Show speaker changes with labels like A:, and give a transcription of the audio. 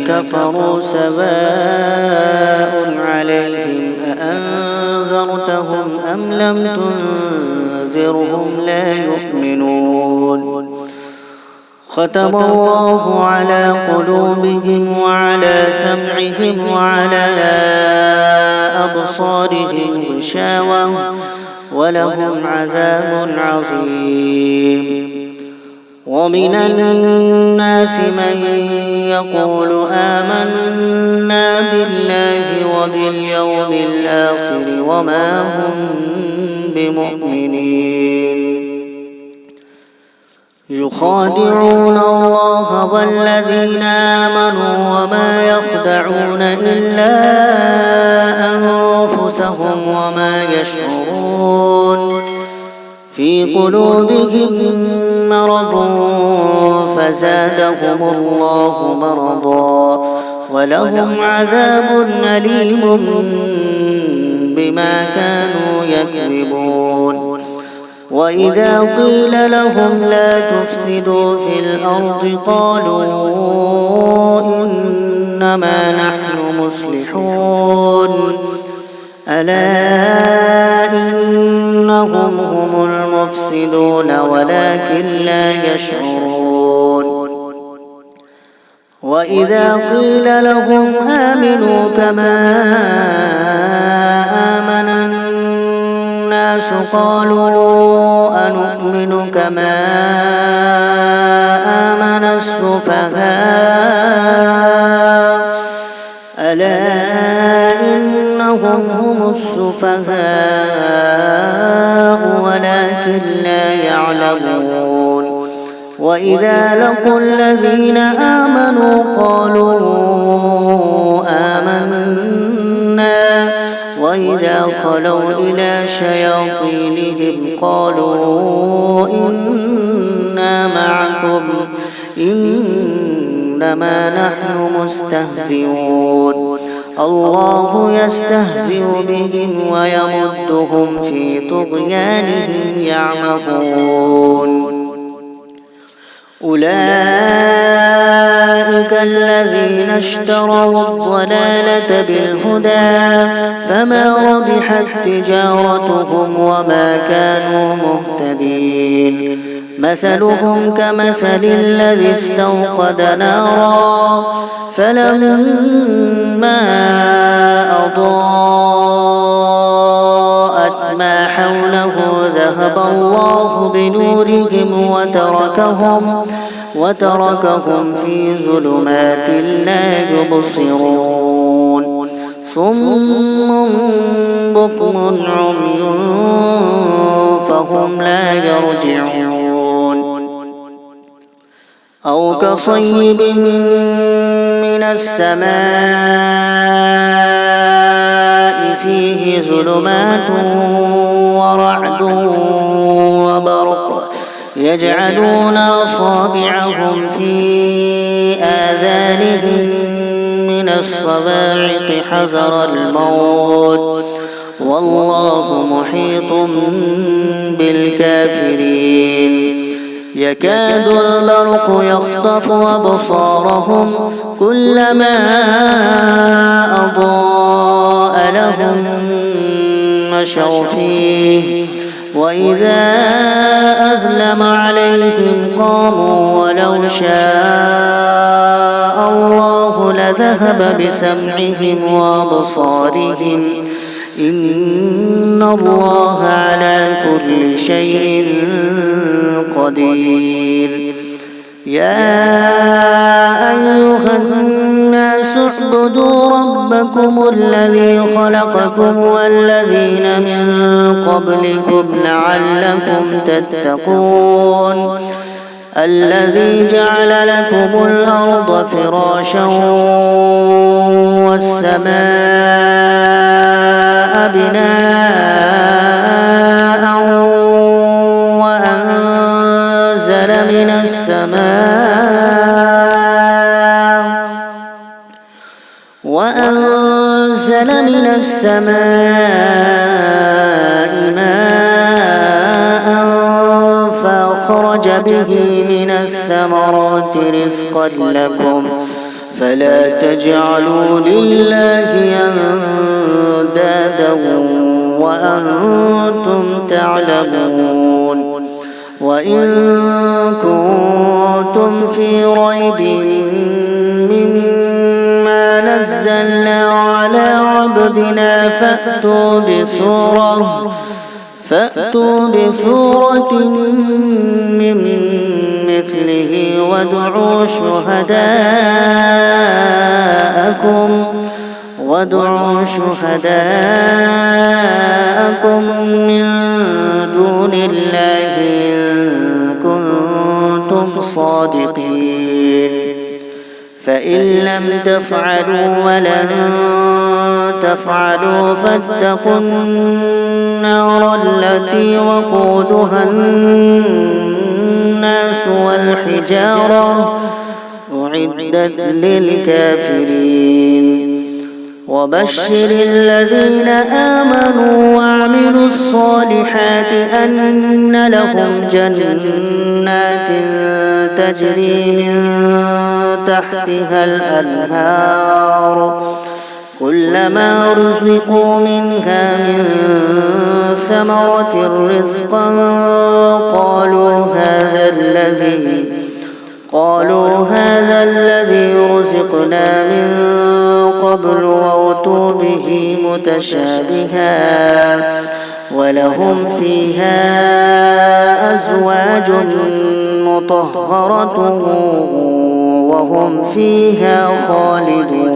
A: كفروا سواء عليهم أأنذرتهم أم لم تنذرهم لا يؤمنون ختم الله على قلوبهم وعلى سمعهم وعلى أبصارهم غشاوة ولهم عذاب عظيم ومن الناس من يقول آمنا بالله وباليوم الآخر وما هم بمؤمنين يخادعون الله والذين آمنوا وما يخدعون إلا أنفسهم وما يشعرون في قلوبهم مرض فزادهم الله مرضا ولهم عذاب أليم بما كانوا يكذبون وإذا قيل لهم لا تفسدوا في الأرض قالوا إنما نحن مصلحون ألا إنهم هم المفسدون ولكن لا يشعرون وإذا قيل لهم آمنوا كما آمن الناس قالوا أنؤمن كما آمن السفهاء ألا إنهم هم السفهاء ولكن لا يعلمون وإذا لقوا الذين آمنوا قالوا آمنا وإذا خلوا إلى شياطينهم قالوا إنا معكم إنما نحن مستهزئون الله يستهزئ بهم ويمدهم في طغيانهم يعمهون أولئك الذين اشتروا الضلالة بالهدى فما ربحت تجارتهم وما كانوا مهتدين مثلهم كمثل الذي استوقد نارا فلما أضاءت ما حوله ذهب الله بنورهم وتركهم في ظلمات لا يبصرون صم بكم عمي فهم لا يرجعون أو كصيب من السماء فيه ظلمات ورعد وبرق يجعلون أصابعهم في آذانهم من الصواعق حذر الموت والله محيط بالكافرين يكاد البرق يخطف أبصارهم كلما أضاء لهم مشوا فيه وإذا أظلم عليهم قاموا ولو شاء الله لذهب بسمعهم وأبصارهم إن الله على كل شيء قدير يا أيها الناس اعبدوا ربكم الذي خلقكم والذين من قبلكم لعلكم تتقون الذي جعل لكم الأرض فراشا والسماء بناء وأنزل من السماء ماء فأخرج به من الثمرات رزقا لكم فلا تجعلوا لله أندادا وأنتم تعلمون وإن كنتم في ريب مما نزلنا على عبدنا فأتوا بسورة من مثله وادعوا شهداءكم من دون الله إن كنتم صادقين فإن لم تفعلوا ولن تفعلوا فاتقوا النار التي وقودها الناس والحجارة أعدت للكافرين وبشر الذين آمنوا وعملوا الصالحات أن لهم جنات تجري من تحتها الأنهار كلما رزقوا منها من ثمرة رزقا قالوا هذا الذي رزقنا من قبل وأتوا به متشابها ولهم فيها أزواج مطهرة وهم فيها خالدون